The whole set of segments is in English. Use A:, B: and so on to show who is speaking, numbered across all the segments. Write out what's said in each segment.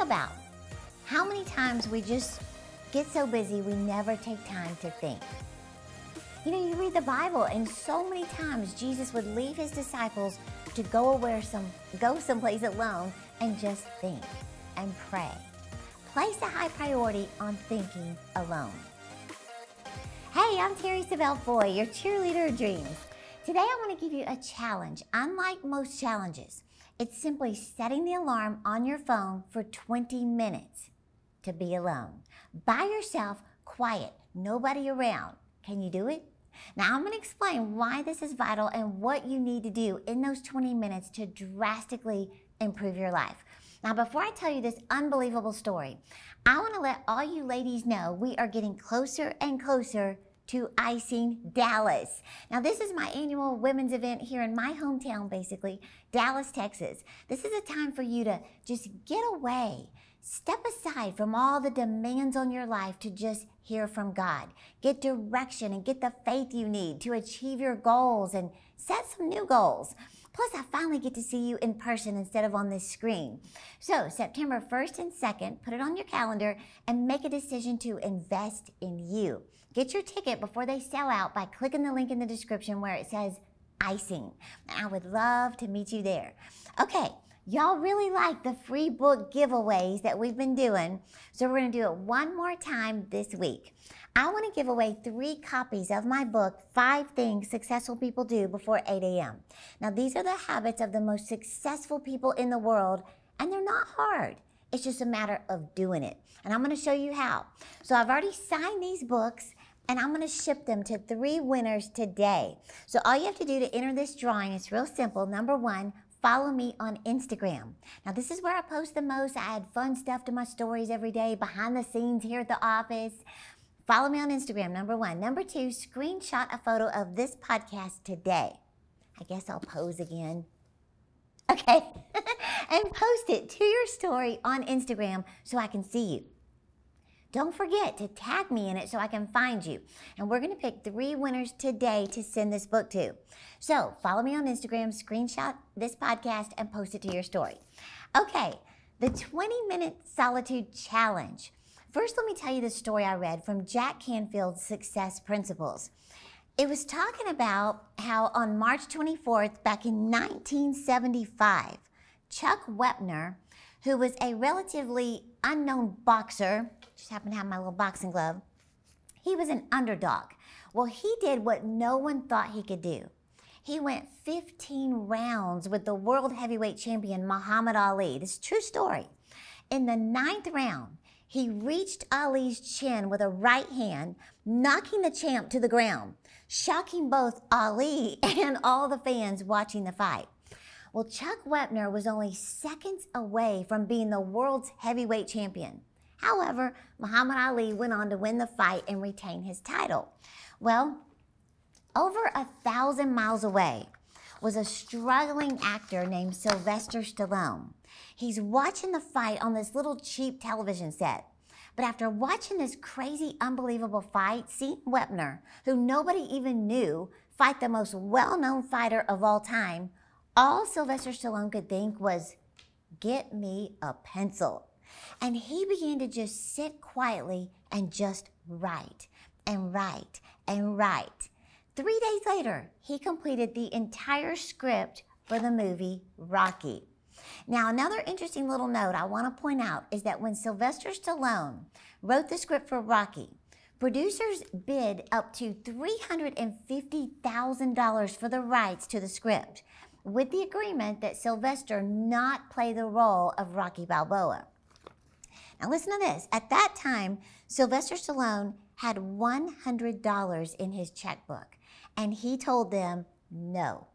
A: about how many times we just get so busy we never take time to think. You know, you read the Bible and so many times Jesus would leave his disciples to go someplace alone and just think and pray. Place a high priority on thinking alone. Hey, I'm Terri Savelle, your cheerleader of dreams. Today I want to give you a challenge. Unlike most challenges, it's simply setting the alarm on your phone for 20 minutes to be alone. By yourself, quiet, nobody around. Can you do it? Now I'm going to explain why this is vital and what you need to do in those 20 minutes to drastically improve your life. Now before I tell you this unbelievable story, I want to let all you ladies know we are getting closer and closer to Icing Dallas. Now this is my annual women's event here in my hometown, basically, Dallas, Texas. This is a time for you to just get away. Step aside from all the demands on your life to just hear from God. Get direction and get the faith you need to achieve your goals and set some new goals. Plus, I finally get to see you in person instead of on this screen. So, September 1st and 2nd, put it on your calendar and make a decision to invest in you. Get your ticket before they sell out by clicking the link in the description where it says Icing. And I would love to meet you there. Okay. Y'all really like the free book giveaways that we've been doing, so we're going to do it one more time this week. I want to give away 3 copies of my book, 5 Things Successful People Do Before 8 a.m. Now, these are the habits of the most successful people in the world, and they're not hard. It's just a matter of doing it, and I'm going to show you how. So I've already signed these books, and I'm going to ship them to 3 winners today. So all you have to do to enter this drawing is real simple. Number 1, follow me on Instagram. Now this is where I post the most. I add fun stuff to my stories every day, behind the scenes here at the office. Follow me on Instagram, number 1. Number 2, screenshot a photo of this podcast today. I guess I'll pose again. Okay. And post it to your story on Instagram so I can see you. Don't forget to tag me in it so I can find you. And we're going to pick 3 winners today to send this book to. So follow me on Instagram, screenshot this podcast, and post it to your story. Okay, the 20-minute solitude challenge. First, let me tell you the story I read from Jack Canfield's Success Principles. It was talking about how on March 24th, back in 1975, Chuck Wepner, who was a relatively unknown boxer, just happened to have my little boxing glove, he was an underdog. Well, he did what no one thought he could do. He went 15 rounds with the world heavyweight champion Muhammad Ali. This is a true story. In the 9th round, he reached Ali's chin with a right hand, knocking the champ to the ground, shocking both Ali and all the fans watching the fight. Well, Chuck Wepner was only seconds away from being the world's heavyweight champion. However, Muhammad Ali went on to win the fight and retain his title. Well, over 1,000 miles away was a struggling actor named Sylvester Stallone. He's watching the fight on this little cheap television set. But after watching this crazy, unbelievable fight, seeing Wepner, who nobody even knew, fight the most well-known fighter of all time, all Sylvester Stallone could think was, get me a pencil. And he began to just sit quietly and just write and write and write. 3 days later, he completed the entire script for the movie Rocky. Now, another interesting little note I want to point out is that when Sylvester Stallone wrote the script for Rocky, producers bid up to $350,000 for the rights to the script, with the agreement that Sylvester not play the role of Rocky Balboa. Now listen to this. At that time, Sylvester Stallone had $100 in his checkbook, and he told them no.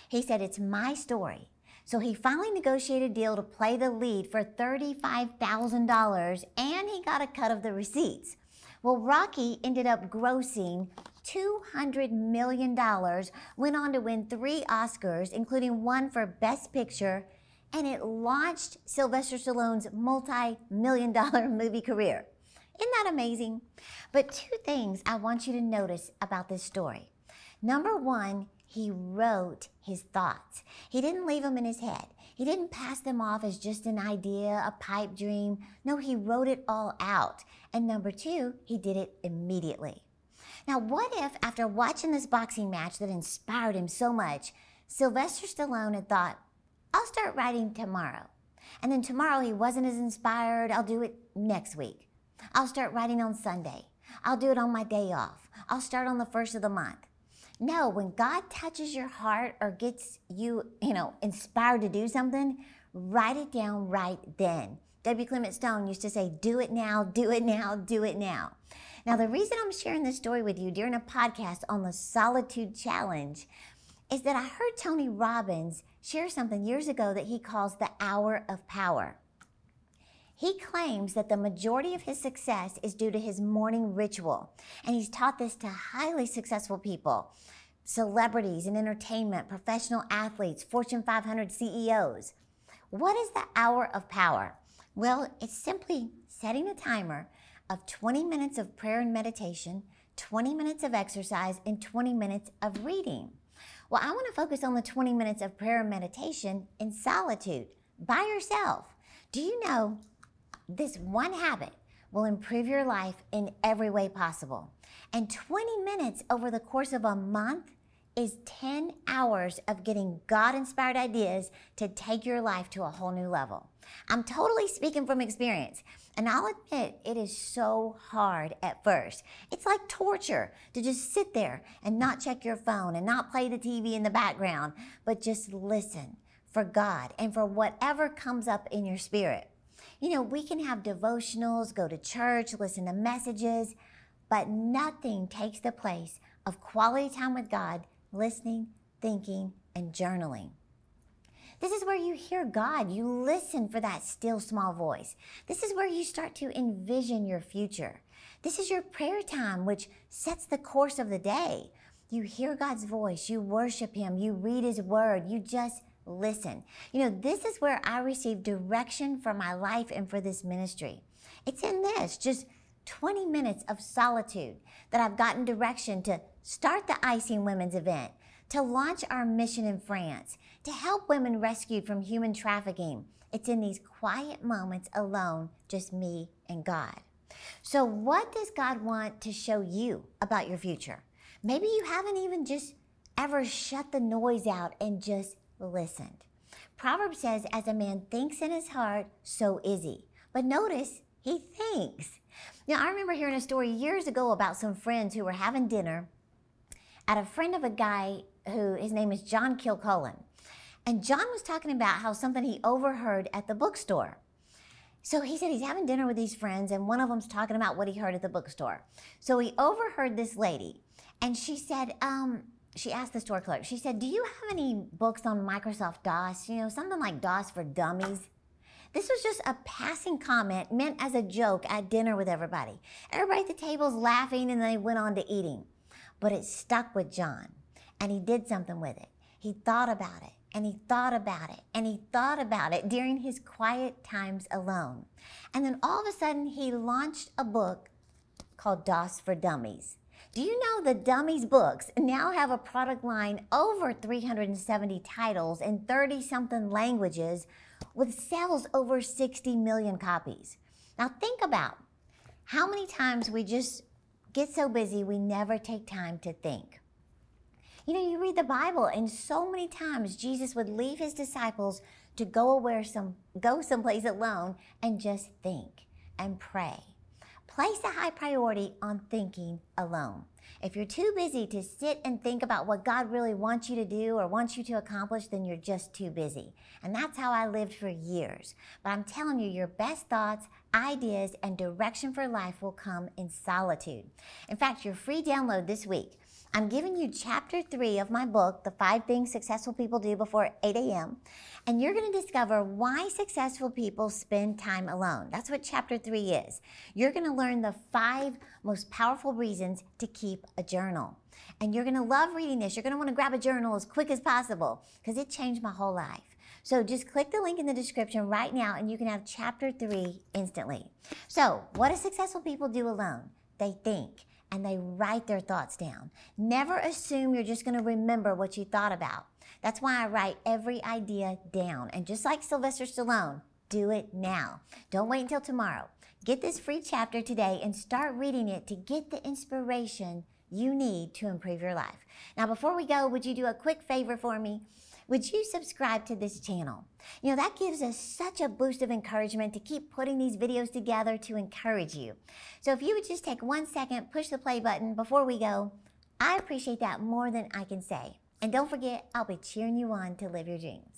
A: He said, it's my story. So he finally negotiated a deal to play the lead for $35,000, and he got a cut of the receipts. Well, Rocky ended up grossing $200 million, went on to win 3 Oscars, including 1 for Best Picture, and it launched Sylvester Stallone's multi-million-dollar movie career. Isn't that amazing? But 2 things I want you to notice about this story. Number 1, he wrote his thoughts. He didn't leave them in his head. He didn't pass them off as just an idea, a pipe dream. No, he wrote it all out. And number two, he did it immediately. Now, what if after watching this boxing match that inspired him so much, Sylvester Stallone had thought, I'll start writing tomorrow. And then tomorrow he wasn't as inspired. I'll do it next week. I'll start writing on Sunday. I'll do it on my day off. I'll start on the first of the month. No, when God touches your heart or gets you, inspired to do something, write it down right then. W. Clement Stone used to say, do it now, do it now, do it now. Now, the reason I'm sharing this story with you during a podcast on the Solitude Challenge is that I heard Tony Robbins share something years ago that he calls the hour of power. He claims that the majority of his success is due to his morning ritual, and he's taught this to highly successful people, celebrities in entertainment, professional athletes, Fortune 500 CEOs. What is the hour of power? Well, it's simply setting a timer of 20 minutes of prayer and meditation, 20 minutes of exercise, and 20 minutes of reading. Well, I want to focus on the 20 minutes of prayer and meditation in solitude, by yourself. Do you know this one habit will improve your life in every way possible? And 20 minutes over the course of a month is 10 hours of getting God-inspired ideas to take your life to a whole new level. I'm totally speaking from experience, and I'll admit it is so hard at first. It's like torture to just sit there and not check your phone and not play the TV in the background, but just listen for God and for whatever comes up in your spirit. We can have devotionals, go to church, listen to messages, but nothing takes the place of quality time with God, listening, thinking, and journaling. This is where you hear God. You listen for that still small voice. This is where you start to envision your future. This is your prayer time, which sets the course of the day. You hear God's voice. You worship Him. You read His word. You just listen. This is where I receive direction for my life and for this ministry. It's in this, just 20 minutes of solitude, that I've gotten direction to start the Icing Women's event, to launch our mission in France, to help women rescued from human trafficking. It's in these quiet moments alone, just me and God. So what does God want to show you about your future? Maybe you haven't even just ever shut the noise out and just listened. Proverbs says, as a man thinks in his heart, so is he. But notice, he thinks. Now, I remember hearing a story years ago about some friends who were having dinner at a friend of a guy who, his name is John Kilcullen. And John was talking about how something he overheard at the bookstore. So he said he's having dinner with these friends, and one of them's talking about what he heard at the bookstore. So he overheard this lady, and she said, she asked the store clerk, she said, do you have any books on Microsoft DOS? Something like DOS for dummies. This was just a passing comment meant as a joke at dinner with everybody. Everybody at the table's laughing, and they went on to eating. But it stuck with John, and he did something with it. He thought about it, and he thought about it, and he thought about it during his quiet times alone. And then all of a sudden, he launched a book called DOS for Dummies. Do you know the Dummies books now have a product line over 370 titles in 30-something languages with sales over 60 million copies? Now think about how many times we just get so busy we never take time to think. You read the Bible, and so many times Jesus would leave his disciples to go someplace alone and just think and pray. Place a high priority on thinking alone. If you're too busy to sit and think about what God really wants you to do or wants you to accomplish, then you're just too busy. And that's how I lived for years. But I'm telling you, your best thoughts, ideas, and direction for life will come in solitude. In fact, your free download this week, I'm giving you chapter 3 of my book, The 5 Things Successful People Do Before 8 a.m., and you're going to discover why successful people spend time alone. That's what chapter 3 is. You're going to learn the 5 most powerful reasons to keep a journal. And you're going to love reading this. You're going to want to grab a journal as quick as possible because it changed my whole life. So just click the link in the description right now and you can have chapter 3 instantly. So what do successful people do alone? They think and they write their thoughts down. Never assume you're just going to remember what you thought about. That's why I write every idea down. And just like Sylvester Stallone, do it now. Don't wait until tomorrow. Get this free chapter today and start reading it to get the inspiration you need to improve your life. Now, before we go, would you do a quick favor for me? Would you subscribe to this channel? You know, that gives us such a boost of encouragement to keep putting these videos together to encourage you. So if you would just take 1 second, push the play button before we go, I appreciate that more than I can say. And don't forget, I'll be cheering you on to live your dreams.